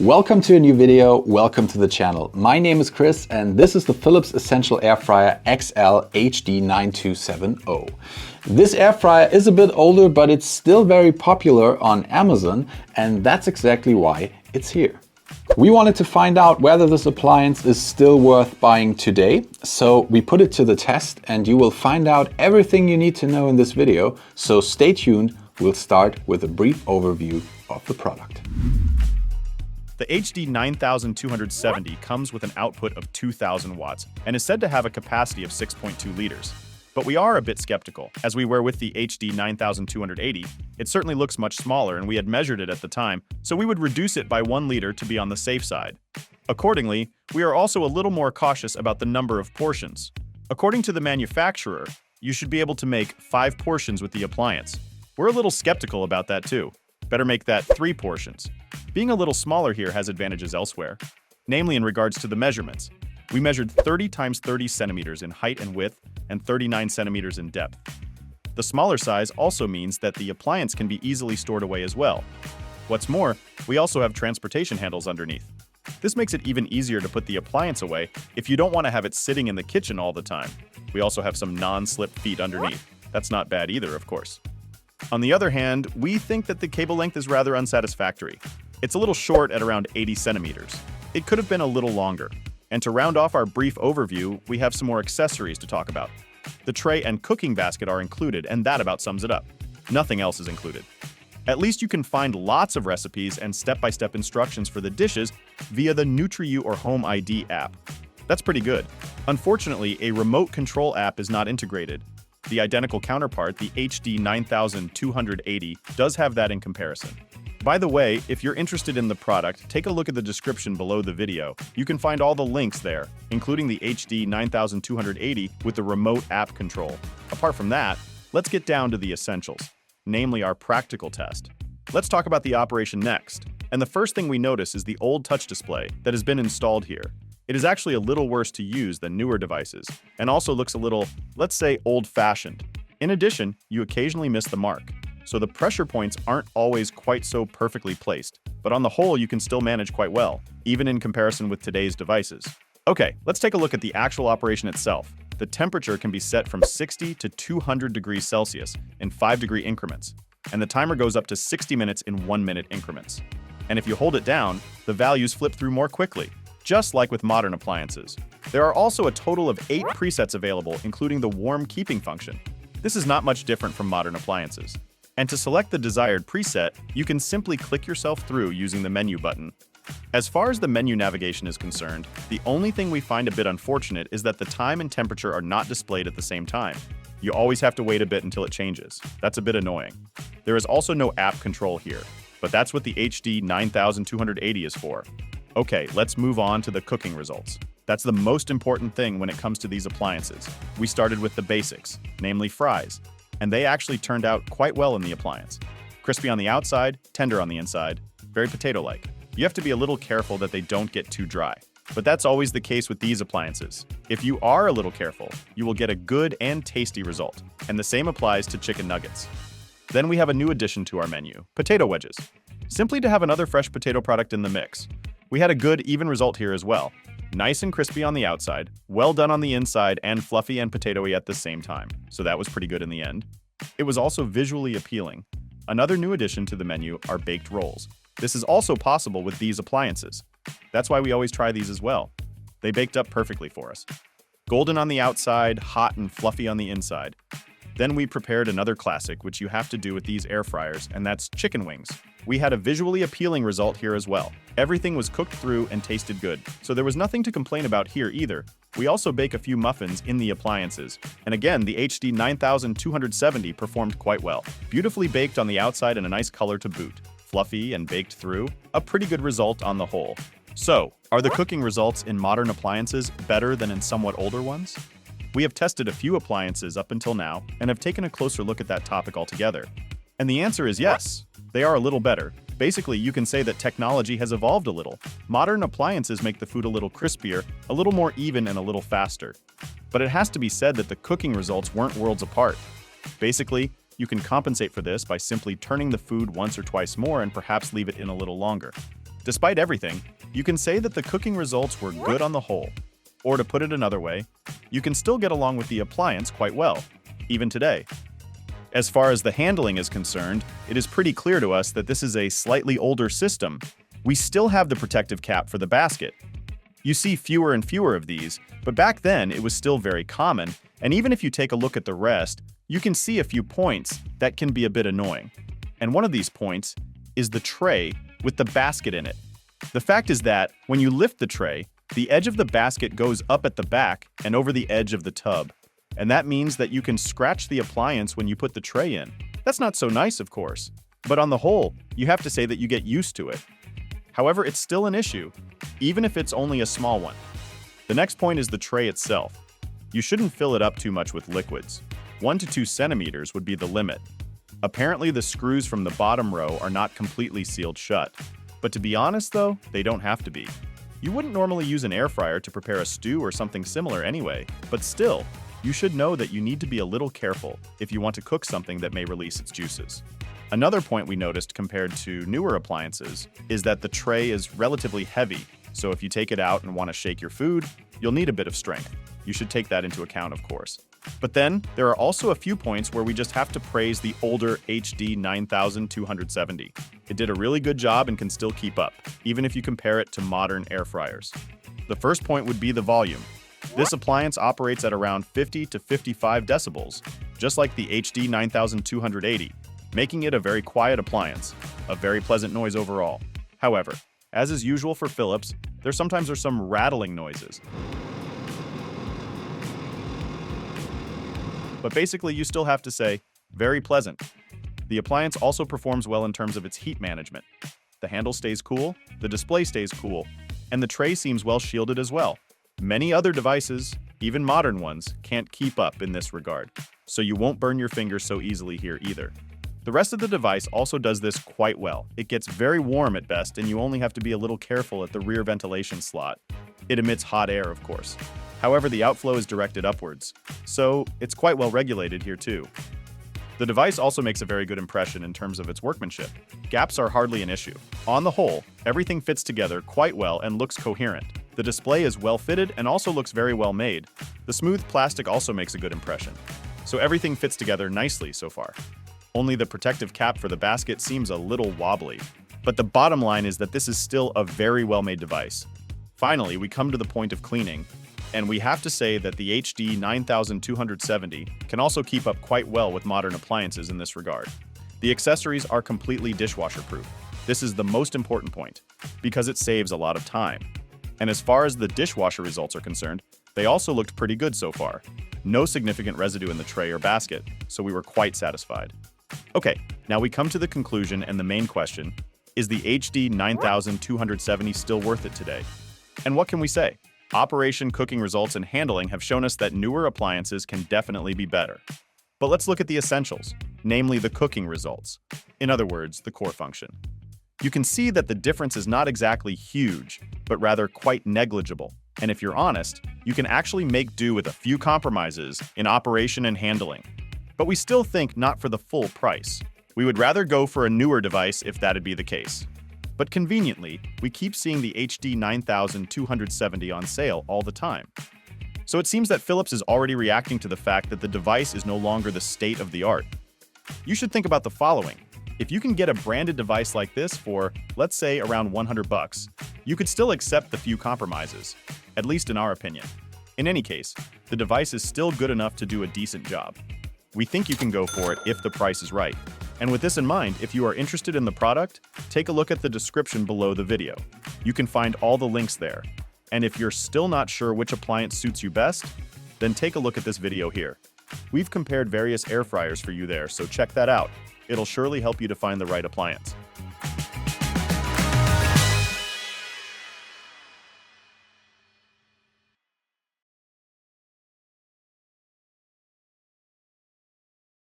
Welcome to a new video, welcome to the channel. My name is Chris and this is the Philips Essential Airfryer XL HD9270. This air fryer is a bit older, but it's still very popular on Amazon, and that's exactly why it's here. We wanted to find out whether this appliance is still worth buying today, so we put it to the test and you will find out everything you need to know in this video, so stay tuned. We'll start with a brief overview of the product. The HD9270 comes with an output of 2,000 watts and is said to have a capacity of 6.2 liters. But we are a bit skeptical, as we were with the HD9280. It certainly looks much smaller and we had measured it at the time, so we would reduce it by 1 liter to be on the safe side. Accordingly, we are also a little more cautious about the number of portions. According to the manufacturer, you should be able to make 5 portions with the appliance. We're a little skeptical about that too. Better make that 3 portions. Being a little smaller here has advantages elsewhere, namely in regards to the measurements. We measured 30 × 30 centimeters in height and width and 39 centimeters in depth. The smaller size also means that the appliance can be easily stored away as well. What's more, we also have transportation handles underneath. This makes it even easier to put the appliance away if you don't want to have it sitting in the kitchen all the time. We also have some non-slip feet underneath. That's not bad either, of course. On the other hand, we think that the cable length is rather unsatisfactory. It's a little short at around 80 centimeters. It could have been a little longer. And to round off our brief overview, we have some more accessories to talk about. The tray and cooking basket are included, and that about sums it up. Nothing else is included. At least you can find lots of recipes and step-by-step instructions for the dishes via the NutriU or HomeID app. That's pretty good. Unfortunately, a remote control app is not integrated. The identical counterpart, the HD9270, does have that in comparison. By the way, if you're interested in the product, take a look at the description below the video. You can find all the links there, including the HD9270 with the remote app control. Apart from that, let's get down to the essentials, namely our practical test. Let's talk about the operation next. And the first thing we notice is the old touch display that has been installed here. It is actually a little worse to use than newer devices, and also looks a little, let's say, old-fashioned. In addition, you occasionally miss the mark, so the pressure points aren't always quite so perfectly placed, but on the whole you can still manage quite well, even in comparison with today's devices. Okay, let's take a look at the actual operation itself. The temperature can be set from 60 to 200 degrees Celsius in 5-degree increments, and the timer goes up to 60 minutes in 1-minute increments. And if you hold it down, the values flip through more quickly, just like with modern appliances. There are also a total of 8 presets available, including the warm keeping function. This is not much different from modern appliances. And to select the desired preset, you can simply click yourself through using the menu button. As far as the menu navigation is concerned, the only thing we find a bit unfortunate is that the time and temperature are not displayed at the same time. You always have to wait a bit until it changes. That's a bit annoying. There is also no app control here, but that's what the HD9270 is for. Okay, let's move on to the cooking results. That's the most important thing when it comes to these appliances. We started with the basics, namely fries, and they actually turned out quite well in the appliance. Crispy on the outside, tender on the inside, very potato-like. You have to be a little careful that they don't get too dry, but that's always the case with these appliances. If you are a little careful, you will get a good and tasty result, and the same applies to chicken nuggets. Then we have a new addition to our menu, potato wedges. Simply to have another fresh potato product in the mix. We had a good, even result here as well. Nice and crispy on the outside, well done on the inside, and fluffy and potatoey at the same time. So that was pretty good in the end. It was also visually appealing. Another new addition to the menu are baked rolls. This is also possible with these appliances. That's why we always try these as well. They baked up perfectly for us. Golden on the outside, hot and fluffy on the inside. Then we prepared another classic, which you have to do with these air fryers, and that's chicken wings. We had a visually appealing result here as well. Everything was cooked through and tasted good, so there was nothing to complain about here either. We also bake a few muffins in the appliances. And again, the HD9270 performed quite well. Beautifully baked on the outside and a nice color to boot. Fluffy and baked through. A pretty good result on the whole. So, are the cooking results in modern appliances better than in somewhat older ones? We have tested a few appliances up until now and have taken a closer look at that topic altogether. And the answer is yes, they are a little better. Basically, you can say that technology has evolved a little. Modern appliances make the food a little crispier, a little more even, and a little faster. But it has to be said that the cooking results weren't worlds apart. Basically, you can compensate for this by simply turning the food once or twice more and perhaps leave it in a little longer. Despite everything, you can say that the cooking results were good on the whole. Or to put it another way, you can still get along with the appliance quite well, even today. As far as the handling is concerned, it is pretty clear to us that this is a slightly older system. We still have the protective cap for the basket. You see fewer and fewer of these, but back then it was still very common, and even if you take a look at the rest, you can see a few points that can be a bit annoying. And one of these points is the tray with the basket in it. The fact is that when you lift the tray, the edge of the basket goes up at the back and over the edge of the tub. And that means that you can scratch the appliance when you put the tray in. That's not so nice, of course. But on the whole, you have to say that you get used to it. However, it's still an issue, even if it's only a small one. The next point is the tray itself. You shouldn't fill it up too much with liquids. 1 to 2 centimeters would be the limit. Apparently, the screws from the bottom row are not completely sealed shut. But to be honest though, they don't have to be. You wouldn't normally use an air fryer to prepare a stew or something similar anyway, but still, you should know that you need to be a little careful if you want to cook something that may release its juices. Another point we noticed compared to newer appliances is that the tray is relatively heavy, so if you take it out and want to shake your food, you'll need a bit of strength. You should take that into account, of course. But then, there are also a few points where we just have to praise the older HD9270. It did a really good job and can still keep up, even if you compare it to modern air fryers. The first point would be the volume. This appliance operates at around 50 to 55 decibels, just like the HD9280, making it a very quiet appliance, a very pleasant noise overall. However, as is usual for Philips, there sometimes are some rattling noises. But basically, you still have to say, very pleasant. The appliance also performs well in terms of its heat management. The handle stays cool, the display stays cool, and the tray seems well shielded as well. Many other devices, even modern ones, can't keep up in this regard, so you won't burn your fingers so easily here either. The rest of the device also does this quite well. It gets very warm at best, and you only have to be a little careful at the rear ventilation slot. It emits hot air, of course. However, the outflow is directed upwards, so it's quite well regulated here too. The device also makes a very good impression in terms of its workmanship. Gaps are hardly an issue. On the whole, everything fits together quite well and looks coherent. The display is well fitted and also looks very well made. The smooth plastic also makes a good impression. So everything fits together nicely so far. Only the protective cap for the basket seems a little wobbly. But the bottom line is that this is still a very well-made device. Finally, we come to the point of cleaning. And we have to say that the HD9270 can also keep up quite well with modern appliances in this regard. The accessories are completely dishwasher-proof. This is the most important point, because it saves a lot of time. And as far as the dishwasher results are concerned, they also looked pretty good so far. No significant residue in the tray or basket, so we were quite satisfied. Okay, now we come to the conclusion and the main question, is the HD9270 still worth it today? And what can we say? Operation, cooking results, and handling have shown us that newer appliances can definitely be better. But let's look at the essentials, namely the cooking results. In other words, the core function. You can see that the difference is not exactly huge, but rather quite negligible. And if you're honest, you can actually make do with a few compromises in operation and handling. But we still think not for the full price. We would rather go for a newer device if that'd be the case. But conveniently, we keep seeing the HD9270 on sale all the time. So it seems that Philips is already reacting to the fact that the device is no longer the state of the art. You should think about the following. If you can get a branded device like this for, let's say, around $100, you could still accept the few compromises, at least in our opinion. In any case, the device is still good enough to do a decent job. We think you can go for it if the price is right. And with this in mind, if you are interested in the product, take a look at the description below the video. You can find all the links there. And if you're still not sure which appliance suits you best, then take a look at this video here. We've compared various air fryers for you there, so check that out. It'll surely help you to find the right appliance.